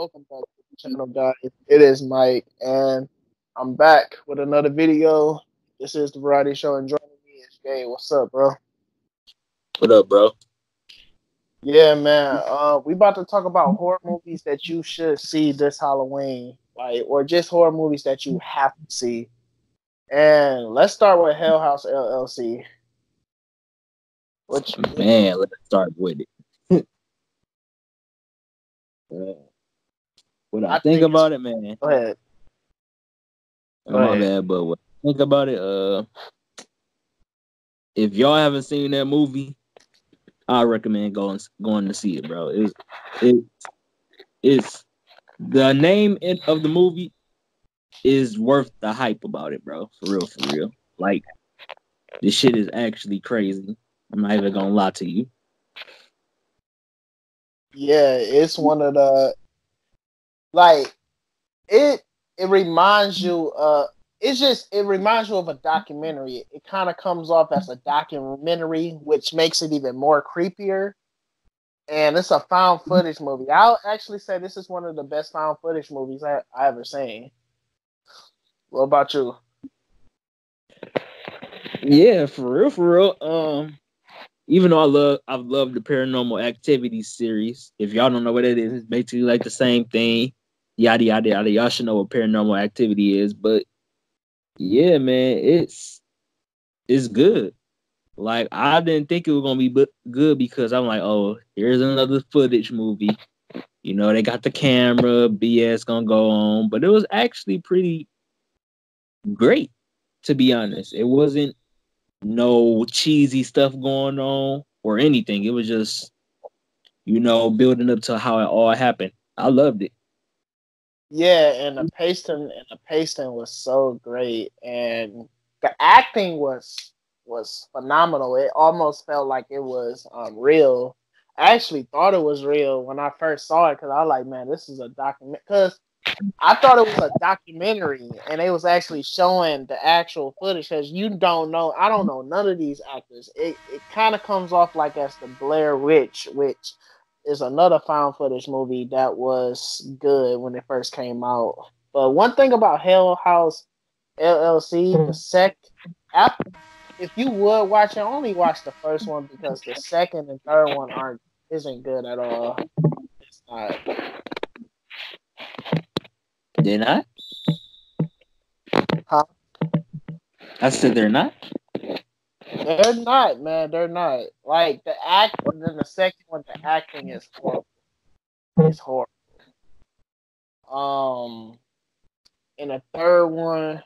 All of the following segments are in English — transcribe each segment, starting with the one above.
Welcome back to the channel, guys. It is Mike, and I'm back with another video. This is the Variety Show, and joining me is Jay. What's up, bro? What up, bro? Yeah, man. We about to talk about horror movies that you should see this Halloween, like, or just horror movies that you have to see. And let's start with Hell House LLC. Which, Man, let's start with it. Uh, what I I think think it's. about it, man. Go ahead. Go My ahead. bad, but what I think about it, if y'all haven't seen that movie, I recommend going to see it, bro. It it's the name of the movie is worth the hype about it, bro. For real, for real. Like this shit is actually crazy. I'm not even gonna lie to you. Yeah, it's one of the like it it reminds you it reminds you of a documentary. It kind of comes off as a documentary, which makes it even more creepier. And it's a found footage movie. I'll actually say this is one of the best found footage movies I ever seen. What about you? Yeah, for real, for real. Even though I've loved the Paranormal Activity series. If y'all don't know what it is, it's basically like the same thing. Yada yada yada. Y'all should know what Paranormal Activity is, but yeah, man, it's good. Like I didn't think it was gonna be good because I'm like, oh, here's another footage movie. You know, they got the camera, BS gonna go on, but it was actually pretty great. To be honest, it wasn't no cheesy stuff going on or anything. It was just building up to how it all happened. I loved it. Yeah, and the pasting was so great, and the acting was phenomenal. It almost felt like it was real. I actually thought it was real when I first saw it because I was like, man, this is a document. Because I thought it was a documentary, and it was actually showing the actual footage. Because you don't know, I don't know none of these actors. It kind of comes off like as the Blair Witch, which is another found footage movie that was good when it first came out. But one thing about Hell House LLC, the sec app, if you would watch it, only watch the first one because the second and third one aren't isn't good at all. It's not. They're not. Huh? I said they're not. They're not, man. They're not. Like the act, and then the second one, the acting is horrible. It's horrible. Um, and the third one,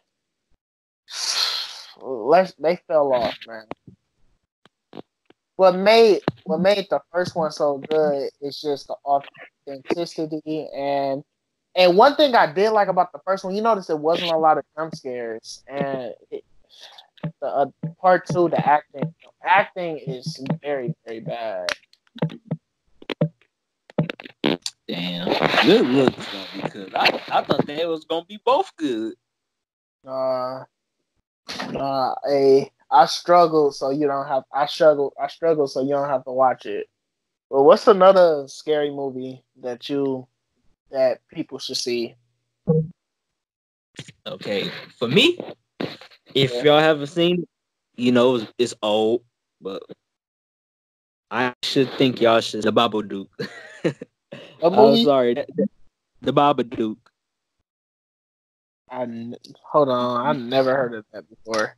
they fell off, man. What made the first one so good is just the authenticity and one thing I did like about the first one, you notice it wasn't a lot of jump scares, and the part two, the acting is very very bad. Damn, good looks though, because I thought they was gonna be both good. Uh, I struggled, so you don't have. I struggle, so you don't have to watch it. Well, what's another scary movie that people should see? Okay, for me, if Yeah. y'all haven't seen it, it's old, but I should think y'all should. The Babadook. What I'm movie? sorry, the Babadook. Hold on. I've never heard of that before.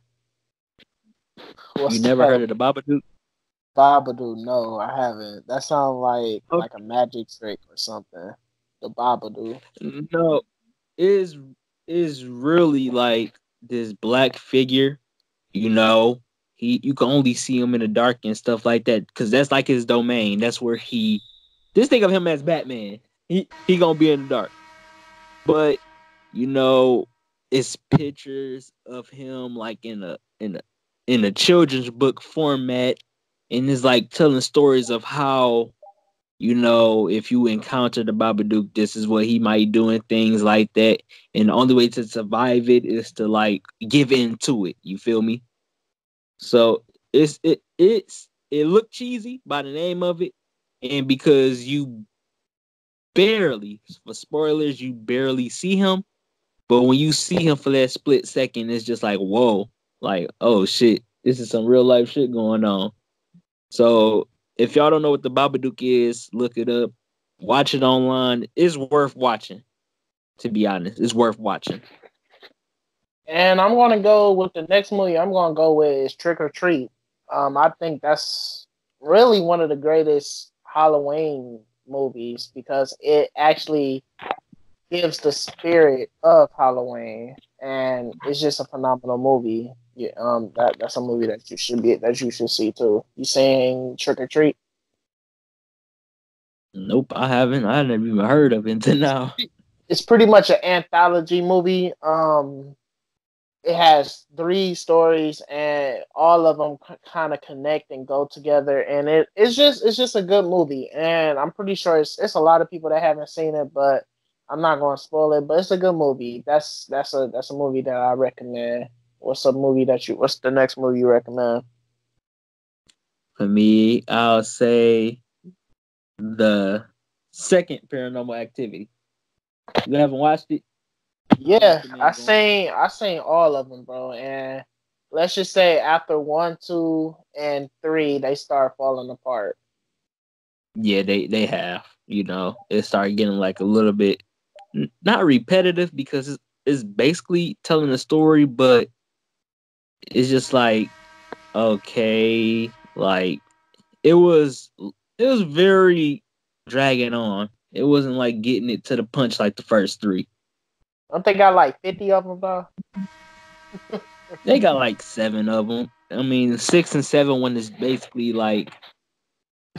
You What's the never title? heard of the Babadook? Babadook. No, I haven't. That sounds like a magic trick or something. The Babadook. No, is is really like this black figure. You know, you can only see him in the dark and stuff like that because that's like his domain. That's where he. Just think of him as Batman. He gonna be in the dark, but you know, it's pictures of him like in a children's book format, and it's like telling stories of how if you encounter the Babadook, this is what he might do and things like that. And the only way to survive it is to like give in to it. You feel me? So it looked cheesy by the name of it, and because you barely, for spoilers, you barely see him. But when you see him for that split second, it's just like, whoa, like, oh shit, this is some real life shit going on. So if y'all don't know what the Babadook is, look it up. Watch it online. It's worth watching. To be honest, it's worth watching. And I'm gonna go with the next movie. I'm gonna go with is Trick or Treat. I think that's really one of the greatest Halloween movies because it actually gives the spirit of Halloween, and it's just a phenomenal movie. Yeah, that's a movie that you should see too. You saying Trick or Treat? Nope, I haven't. I never even heard of it until now. It's pretty much an anthology movie. It has three stories, and all of them kind of connect and go together. And it's just a good movie. And I'm pretty sure it's a lot of people that haven't seen it, but I'm not going to spoil it. But it's a good movie. That's a movie that I recommend. What's the next movie you recommend? For me, I'll say the second Paranormal Activity. You haven't watched it? I Yeah, I recommend going. seen I seen all of them, bro. And let's just say after 1, 2, and 3, they start falling apart. Yeah, they have. It started getting like a little bit not repetitive because it's basically telling a story, but it's just like okay, like it was it was very dragging on. It wasn't like getting it to the punch like the first three. Don't they got like 50 of them, bro? They got like seven of them. I mean, six and seven one is basically like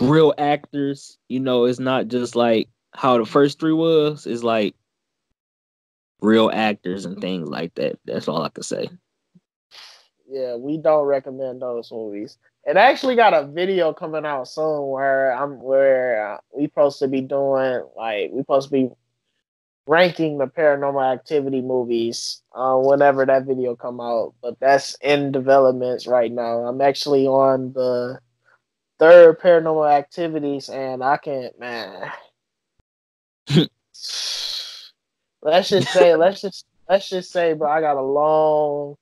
real actors. It's not just like how the first three was. It's like real actors and things like that. That's all I can say. Yeah, we don't recommend those movies. It actually got a video coming out soon where we supposed to be doing like we supposed to be ranking the Paranormal Activity movies whenever that video come out. But that's in developments right now. I'm actually on the third Paranormal Activities, and I can't, man. Let's just say, bro, I got a long.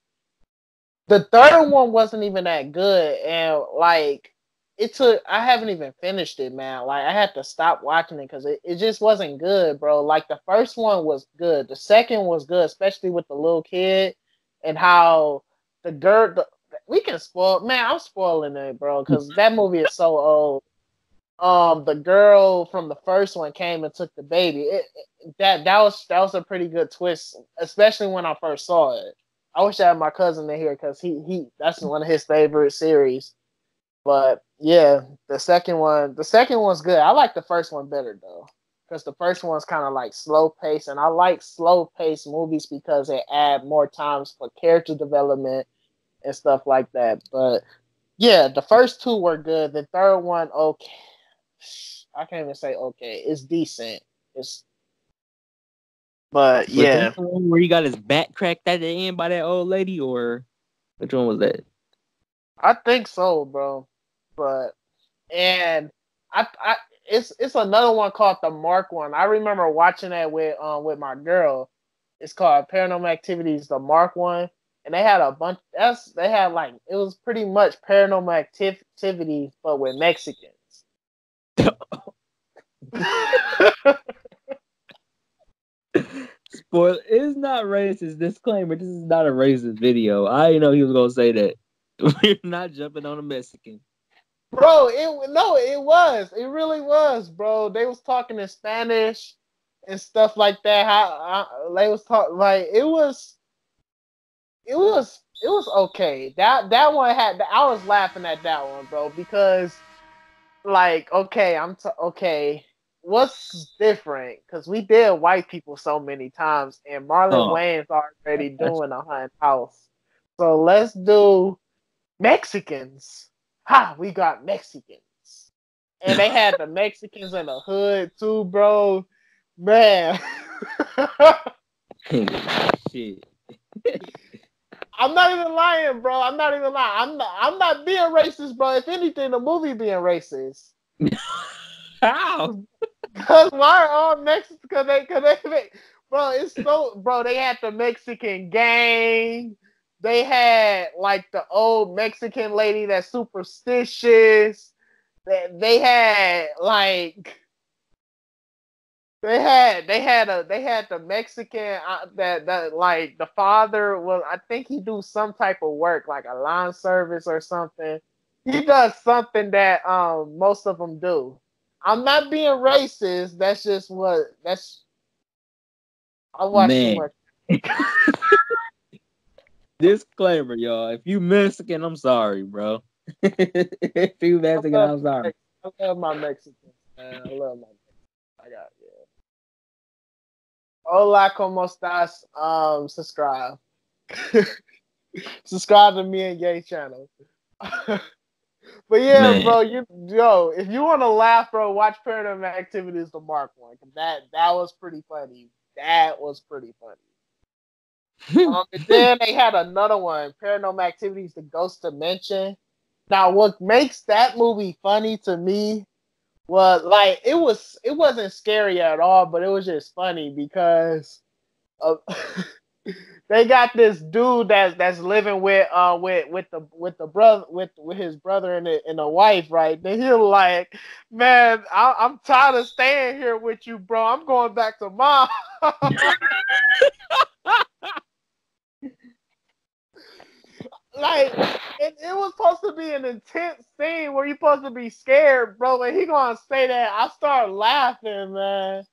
The third one wasn't even that good, and like it took. I haven't even finished it, man. Like I had to stop watching it because it just wasn't good, bro. Like the first one was good, the second was good, especially with the little kid and how the girl. We can spoil, man. I'm spoiling it, bro, because that movie is so old. The girl from the first one came and took the baby. That was a pretty good twist, especially when I first saw it. I wish I had my cousin in here because he that's one of his favorite series. But yeah, the second one's good. I like the first one better though, because the first one's kind of like slow pace, and I like slow pace movies because they add more times for character development and stuff like that. But yeah, the first two were good. The third one, okay, I can't even say okay. It's decent. But Was that yeah, the one where he got his back cracked at the end by that old lady, or which one was that? I think so, bro. But and I it's another one called the Mark one. I remember watching that with my girl. It's called Paranormal Activities, the Mark one, and they had a bunch. They had like it was pretty much Paranormal Activity, but with Mexicans. Spoil. It's not racist. Disclaimer: this is not a racist video. I didn't know he was gonna say that. We're not jumping on a Mexican. Bro, it was. It really was, bro. They was talking in Spanish and stuff like that. They was talk like it was okay. That one had I was laughing at that one, bro, because like okay, okay. What's different? Because we did white people so many times, and Marlon Oh, Wayne's already that's doing a haunted house. So let's do Mexicans. Ha! We got Mexicans, and they had the Mexicans in the hood too, bro. Man, shit. I'm not even lying, bro. I'm not even lying. I'm not being racist, bro. If anything, the movie being racist. How? Cause why are all Mexicans? Bro, it's so, bro. They had the Mexican gang. They had like the old Mexican lady that's superstitious. They had like they had the Mexican that like the father was, I think he do some type of work like a lawn service or something. He does something that most of them do. I'm not being racist. That's just what that's. I watch too Man. much. Disclaimer, y'all. If you Mexican, I'm sorry, bro. If you I Mexican, love I'm sorry. I love my Mexicans, man. I love my Mexicans. I got, yeah. Hola, ¿cómo estás? Subscribe. Subscribe to me and Gay channel. But yeah, Man. bro, if you want to laugh, bro, watch Paranormal Activities, the Mark one. That was pretty funny. That was pretty funny. And then they had another one, Paranormal Activities, the Ghost Dimension. Now, what makes that movie funny to me was like it wasn't scary at all, but it was just funny because of they got this dude that's living with the brother with his brother and the wife, right? Then he's like, man, I'm tired of staying here with you, bro. I'm going back to mom. Like it was supposed to be an intense scene where you're supposed to be scared, bro. And he gonna say that. I start laughing, man.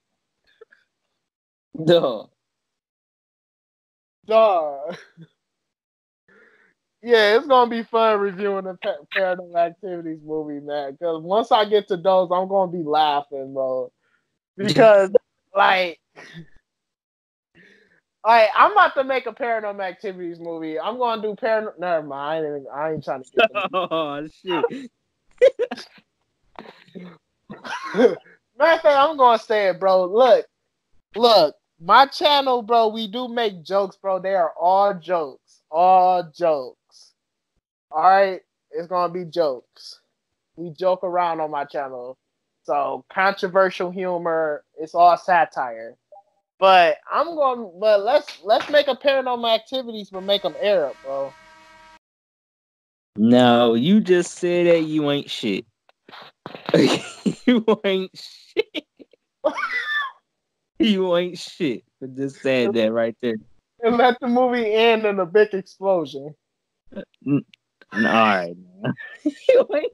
Duh. Dog. Yeah, it's gonna be fun reviewing the Paranormal Activities movie, man. Because once I get to those, I'm gonna be laughing, bro. Because like, I'm about to make a Paranormal Activities movie. I'm gonna do paranormal. Never mind. I ain't trying to get the Oh shit. Matter of fact, I'm gonna say it, bro. Look, my channel, bro. We do make jokes, bro. They are all jokes, all jokes. All right, it's gonna be jokes. We joke around on my channel, so controversial humor. It's all satire. But let's make a Paranormal Activities, but make them Arab, bro. No, you just said that you ain't shit. You ain't shit. You ain't shit. For just saying that right there. And let the movie end in a big explosion. All right. You ain't.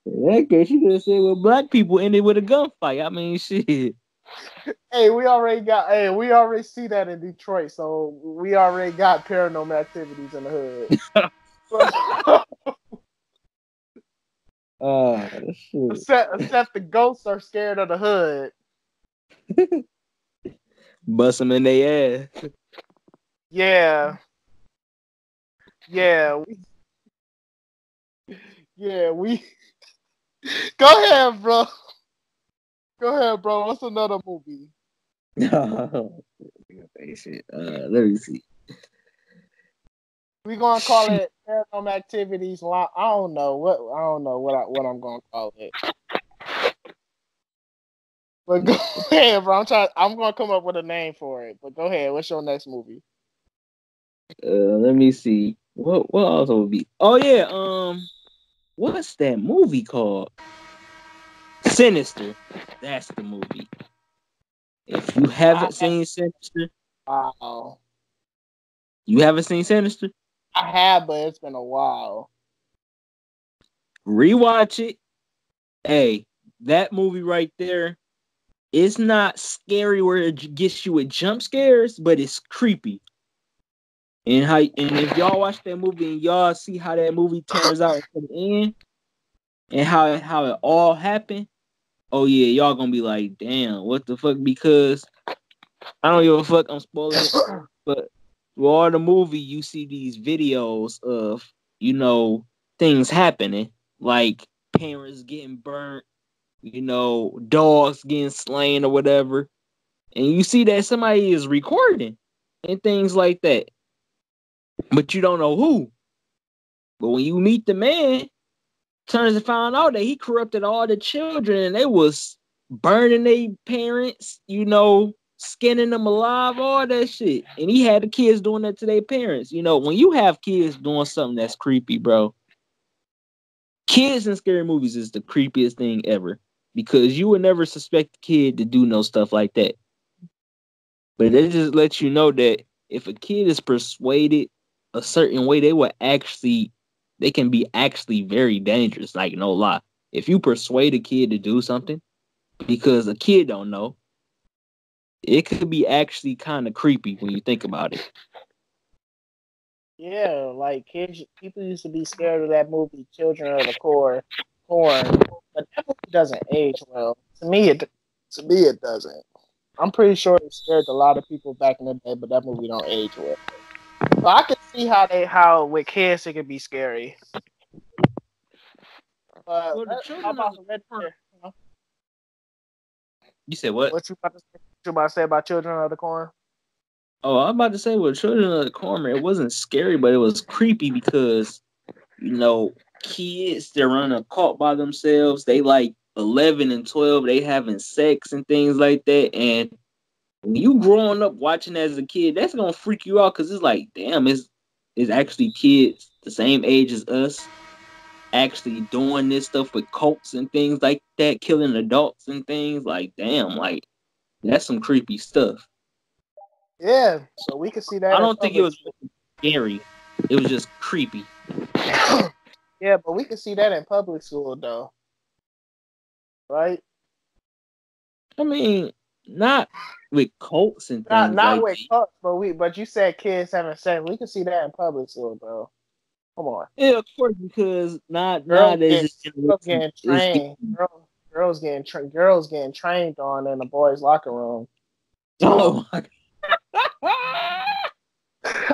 In that case, you could have said, well, black people ended with a gunfight. I mean, shit. We already see that in Detroit, so we already got Paranormal Activities in the hood. Shit. Except the ghosts are scared of the hood. Bust them in their ass. Yeah, yeah, we. Go ahead, bro. Go ahead, bro. What's another movie? Shit. Let me see. We gonna call it Paranormal Activities. I don't know what what I'm gonna call it. But go ahead, bro. I'm gonna come up with a name for it. But go ahead. What's your next movie? Let me see. What else would be? Oh yeah. What's that movie called? Sinister. That's the movie. If you haven't seen Sinister, Wow. you haven't seen Sinister. I have, but it's been a while. Rewatch it. Hey, that movie right there. It's not scary where it gets you with jump scares, but it's creepy. And if y'all watch that movie and y'all see how that movie turns out at the end and how it all happened, oh yeah, y'all gonna be like, damn, what the fuck? Because I don't give a fuck, I'm spoiling it. But through all the movie, you see these videos of, things happening, like parents getting burnt, dogs getting slain or whatever. And you see that somebody is recording and things like that. But you don't know who. But when you meet the man, turns to find out that he corrupted all the children and they was burning their parents, skinning them alive, all that shit. And he had the kids doing that to their parents. When you have kids doing something that's creepy, bro, kids in scary movies is the creepiest thing ever because you would never suspect a kid to do no stuff like that. But they just let you know that if a kid is persuaded a certain way, they can be actually very dangerous. Like, no lie. If you persuade a kid to do something because a kid don't know, it could be actually kind of creepy when you think about it. Yeah, like people used to be scared of that movie, Children of the Corn, but that movie doesn't age well. To me, it doesn't. I'm pretty sure it scared a lot of people back in the day, but that movie don't age well. So I can see how with kids it could be scary. But Well, the how children of about the corn. Hereditary? You said what? What you about to say? What you about to say about Children of the Corn? Oh, I'm about to say, well, Children of the Corn, it wasn't scary, but it was creepy because, kids, they're running a cult by themselves. They like 11 and 12, they having sex and things like that. And when you growing up watching as a kid, that's going to freak you out because it's like, damn, it's actually kids the same age as us actually doing this stuff with cults and things like that, killing adults and things. Like, damn, like, that's some creepy stuff. Yeah, so we could see I that in don't think it public. was scary. It was just creepy. Yeah, but we could see that in public school though, right? I mean, not with cults and Not things not like with that. cups, but you said kids having sex. We could see that in public school, bro. Come on, Yeah, of course, because not girls nowadays get this girls generation getting is trained. getting. Girls getting trained on in the boys' locker room. So Oh my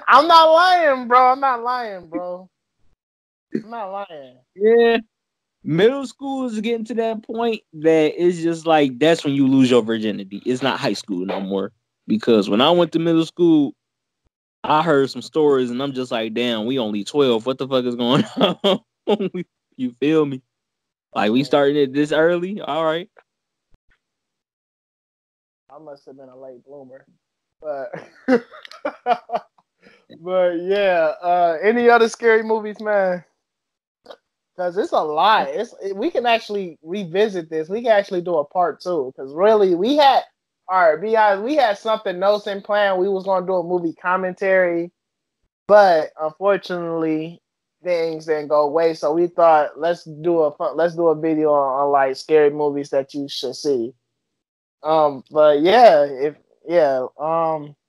I'm not lying, bro. I'm not lying, bro. I'm not lying. yeah. Middle school is getting to that point that it's just like that's when you lose your virginity. It's not high school no more. Because when I went to middle school, I heard some stories and I'm just like, damn, we only 12. What the fuck is going on? You feel me? Like we started it this early. All right. I must have been a late bloomer, but but yeah. Any other scary movies, man? Because it's a lot. We can actually revisit this. We can actually do a part two. Because really, we had all right. Be honest, we had something else in plan. We was gonna do a movie commentary, but unfortunately, things didn't go away. So we thought let's do a video on like scary movies that you should see. But yeah, if yeah,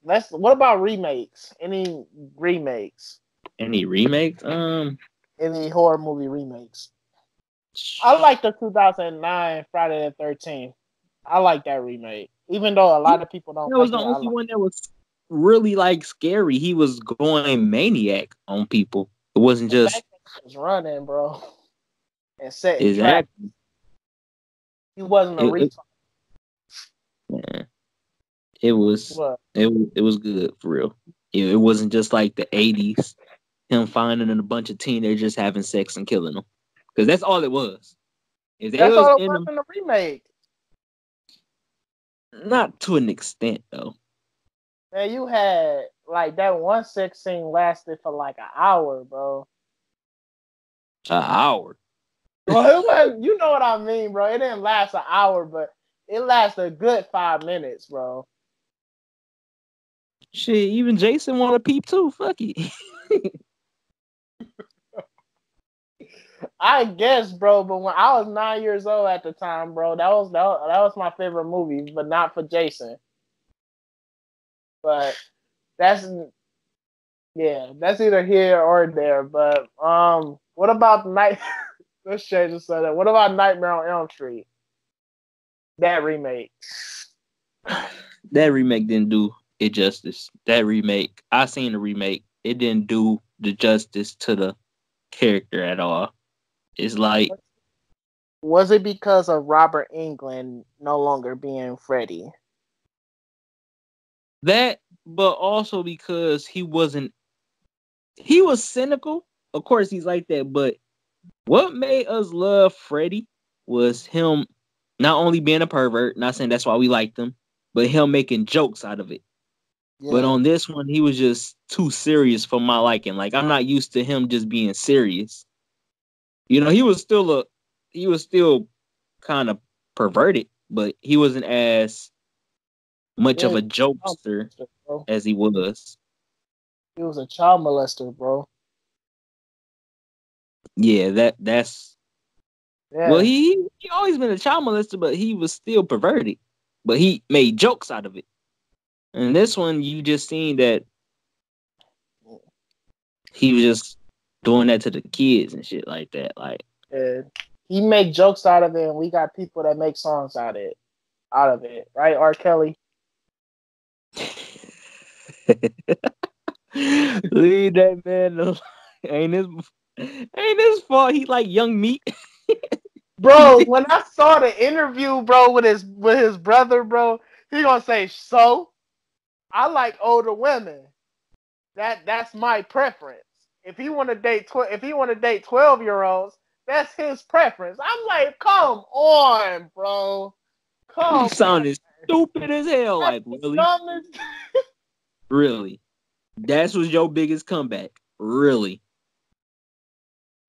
let's. What about remakes? Any remakes? Any remakes? Any horror movie remakes? I like the 2009 Friday the 13th. I like that remake, even though a Yeah, lot of people don't that was like the it. I only like. one that was really like scary. He was going maniac on people. It wasn't The just fact that he was running, bro, and setting traps. exactly. He wasn't a It, retard. man, it was What? it was good for real. It wasn't just like the 80s. Him finding a bunch of teenagers having sex and killing them. Because that's all it was. If they That's was all it in was them, in the remake. not to an extent though. Man, you had like that one sex scene lasted for like an hour, bro. An hour. Well, it wasn't, you know what I mean, bro. It didn't last an hour, but it lasted a good 5 minutes, bro. Shit, even Jason want to peep too. Fuck it. I guess, bro, but when I was 9 years old at the time, bro, that was my favorite movie, but not for Jason. But that's yeah, that's either here or there. But what about night? Let's change the subject. What about Nightmare on Elm Street? That remake. That remake didn't do it justice. That remake, I seen the remake. It didn't do the justice to the character at all. It's like Was it because of Robert Englund no longer being Freddy? that, but also because he was cynical, of course he's like that, but what made us love Freddie was him not only being a pervert, not saying that's why we liked him, but him making jokes out of it. But Yeah, on this one, he was just too serious for my liking. Like I'm not used to him just being serious. You know, he was still kind of perverted, but he wasn't as much of yeah. a Child jokester molester, bro. as he was. He was a child molester, bro. Yeah, that's well, Yeah, he always been a child molester, but he was still perverted. But he made jokes out of it. And this one, you just seen that he was just doing that to the kids and shit like that. Like, yeah. He make jokes out of it, and we got people that make songs out of it. Out of it, right? R. Kelly. leave that man alone. Ain't his ain't his fault. He like young meat. Bro, when I saw the interview, bro, with his brother, bro, he gonna say, "So I like older women. That's my preference. If he want to date 12-year-olds, that's his preference." I'm like, come on, bro, He come on. sounded stupid as hell. That's Like, the really? dumbest. Really? That was your biggest comeback. Really?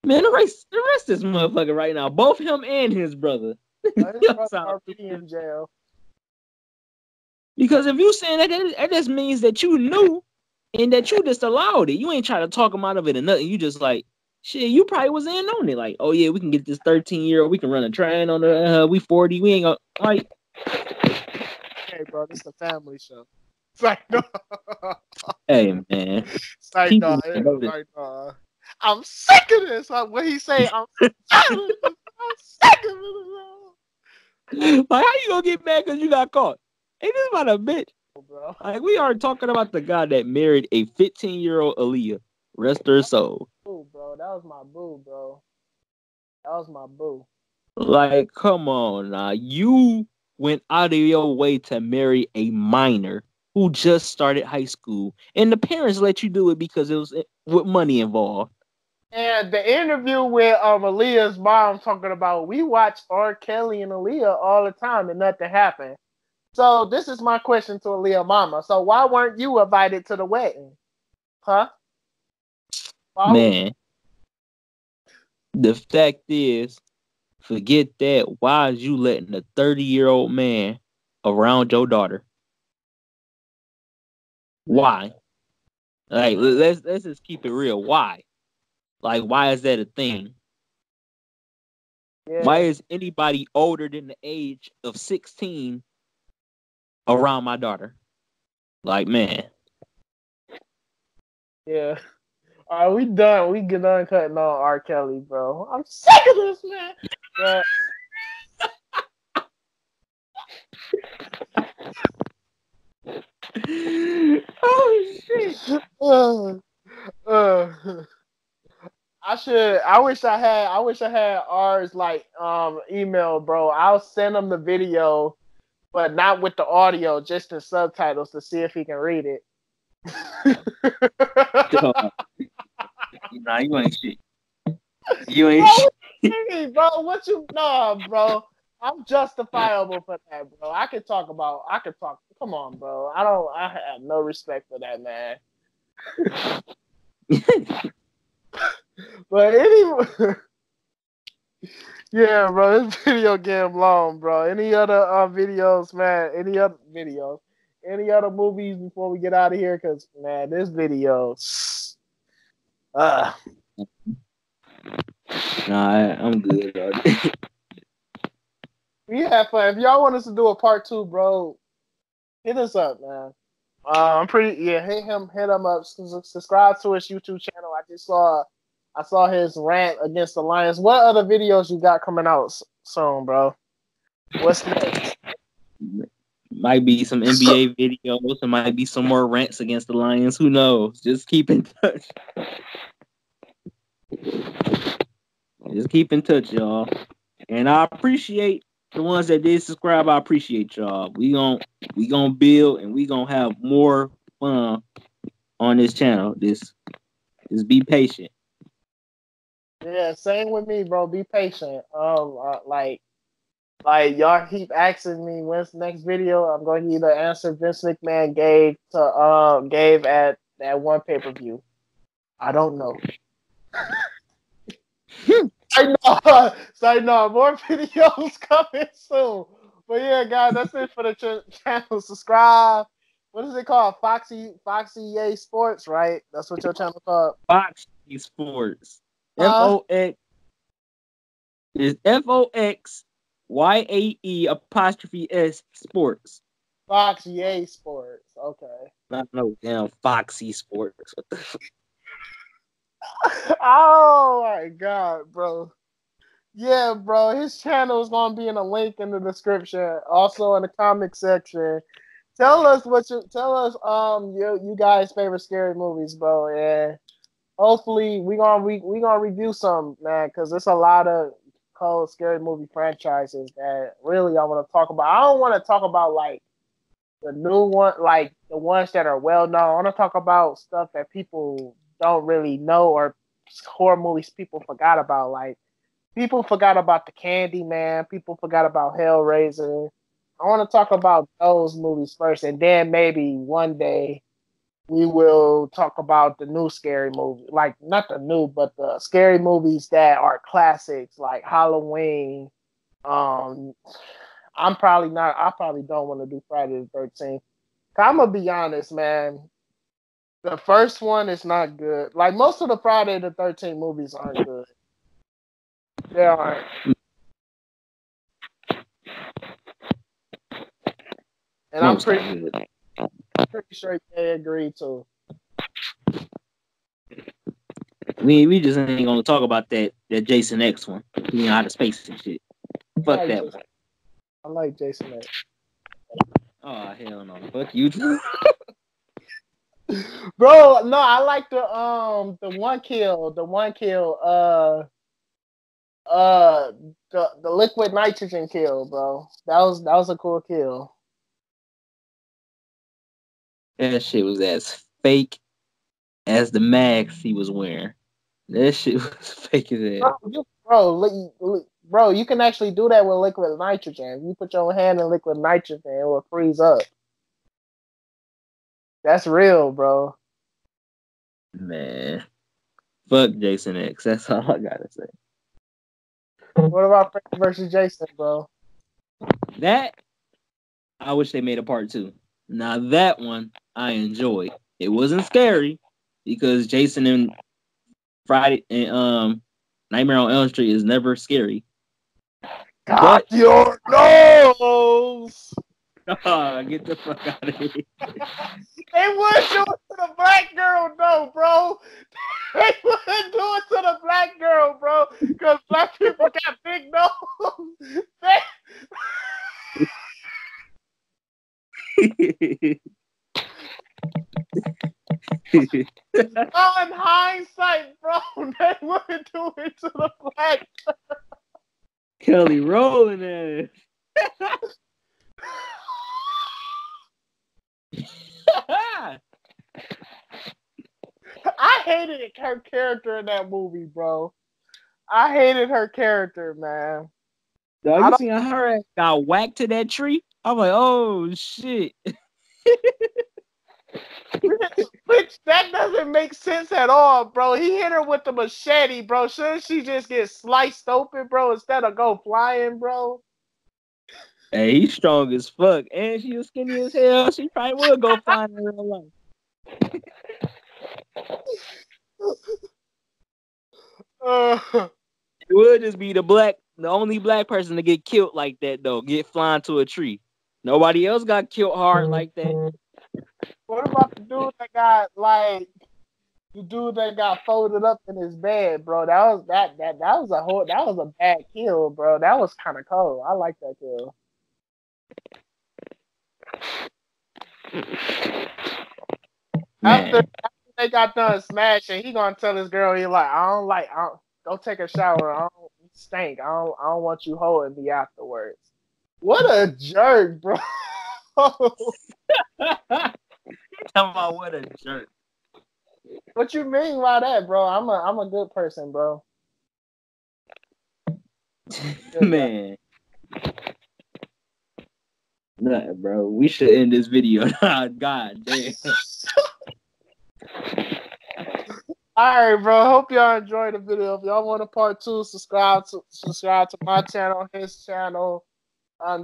Man, arrest this motherfucker right now. Both him and his brother. His Y'all brother sound already stupid. in jail. Because if you saying that just means that you knew and that you just allowed it. You ain't trying to talk him out of it or nothing. You just like, shit, you probably was in on it. Like, oh yeah, we can get this 13-year-old. We can run a train on the, we 40. We ain't gonna, like, Hey, bro, this is a family show. It's like, no. hey, man. It's like, People no. need to It's know this. like, no. I'm sick of this. What he say? I'm sick of this. I'm sick of Like, how you gonna get mad because you got caught? Ain't this about a bitch? this, bro. Like, we are talking about the guy that married a 15-year-old Aaliyah. Rest her soul. Boo, bro. That was my boo, bro. That was my boo. Like, come on now. You went out of your way to marry a minor who just started high school. And the parents let you do it because it was with money involved. And the interview with Aaliyah's mom talking about we watch R. Kelly and Aaliyah all the time and nothing happened. So this is my question to Aaliyah mama. So why weren't you invited to the wedding? Huh? Why? Man, the fact is, forget that. Why is you letting a 30-year-old man around your daughter? Why? Like, let's just keep it real. Why? Like, why is that a thing? Why Yeah, is anybody older than the age of 16 around my daughter? Like, man. yeah. All right, we done. We get done cutting on R. Kelly, bro. I'm sick of this, man. But Oh shit. uh, uh, I should. I wish I had. I wish I had ours like email, bro. I'll send him the video, but not with the audio, just the subtitles to see if he can read it. Dog. Nah, you ain't shit. You Bro, ain't shit. what you mean, bro? What you no, bro? I'm justifiable for that, bro. I can talk about. I can talk. Come on, bro. I don't. I have no respect for that man. But anyway, yeah, bro. This video game long, bro. Any other videos, man? Any other videos? Any other movies before we get out of here? Cause man, this video. Uh, Nah, I'm good, bro. we had fun. If y'all want us to do a part two, bro, hit us up, man. I'm pretty. Yeah, hit him up. Subscribe to his YouTube channel. I saw his rant against the Lions. What other videos you got coming out soon, bro? What's next? Might be some NBA videos. There might be some more rants against the Lions. Who knows? Just keep in touch. Just keep in touch, y'all. And I appreciate the ones that did subscribe. I appreciate y'all. We gonna build and we gonna have more fun on this channel. Just be patient. Yeah, same with me, bro. Be patient. Like y'all keep asking me when's the next video. I'm going to give you the answer Vince McMahon gave at that one pay per view. I don't know. I know. So I know more videos coming soon. But yeah, guys, that's it for the channel. Subscribe. What is it called? Foxy Yay Sports, right? That's what your channel called. Fox Sports. Huh? FOX is FOXYAE apostrophe S Sports. Fox Yay Sports. Okay. Not no damn Foxy Sports. What the Oh my god, bro. Yeah, bro. His channel is gonna be in a link in the description. Also in the comment section. Tell us you guys favorite scary movies, bro. And hopefully we gonna review some, man, because there's a lot of cold scary movie franchises that really I want to talk about. I don't want to talk about like the new one, like the ones that are well known. I want to talk about stuff that people don't really know or horror movies people forgot about. Like people forgot about the Candyman. People forgot about Hellraiser. I want to talk about those movies first, and then maybe one day we will talk about the new scary movie, like not the new, but the scary movies that are classics, like Halloween. Um, I'm probably not. I probably don't want to do Friday the 13th. I'm gonna be honest, man. The first one is not good. Like most of the Friday the 13th movies aren't good. They aren't, and I'm most are good. pretty sure they agree too. We just ain't gonna talk about that Jason X one. You know, out of space and shit. I Fuck like that Jason. one. I like Jason X. Oh hell no. Fuck you. Bro, no, I like the one kill, uh, the liquid nitrogen kill, bro. That was a cool kill. That shit was as fake as the mask he was wearing. That shit was fake as hell. Bro, you can actually do that with liquid nitrogen. You put your hand in liquid nitrogen, it will freeze up. That's real, bro. Man. Fuck Jason X. That's all I gotta say. What about Freddy versus Jason, bro? That I wish they made a part two. Now that one I enjoyed. It wasn't scary because Jason and Friday and Nightmare on Elm Street is never scary. Got But your nose. get the fuck out of here. They would do it to the black girl, though, bro. They wouldn't do it to the black girl, bro, because black people got big nose. Oh, in hindsight, bro, they wouldn't do it to the black. Kelly rolling ass. I hated her character in that movie, bro. I hated her character, man. Dog, I you don't. seen her ass got whacked to that tree? I'm like, oh shit. Which that doesn't make sense at all, bro. He hit her with the machete, bro. Shouldn't she just get sliced open, bro, instead of go flying, bro? Hey, he's strong as fuck. And she was skinny as hell. She probably would go flying in real life. Uh, It would just be the only black person to get killed like that though, get flying to a tree. Nobody else got killed hard like that. what about the dude that got folded up in his bed, bro? That was a bad kill, bro. That was kind of cold. I like that kill. After Man, they got done smashing, he gonna tell his girl he like I don't go take a shower. I don't you stink. I don't want you holding me afterwards. What a jerk, bro. talking about what a jerk. What you mean by that, bro? I'm a good person, bro. Good guy. Man. Nah, bro. We should end this video. God damn. All right, bro. Hope y'all enjoyed the video. If y'all want a part two, subscribe to my channel, his channel.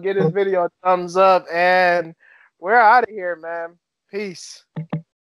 Get his video a thumbs up, and we're out of here, man. Peace.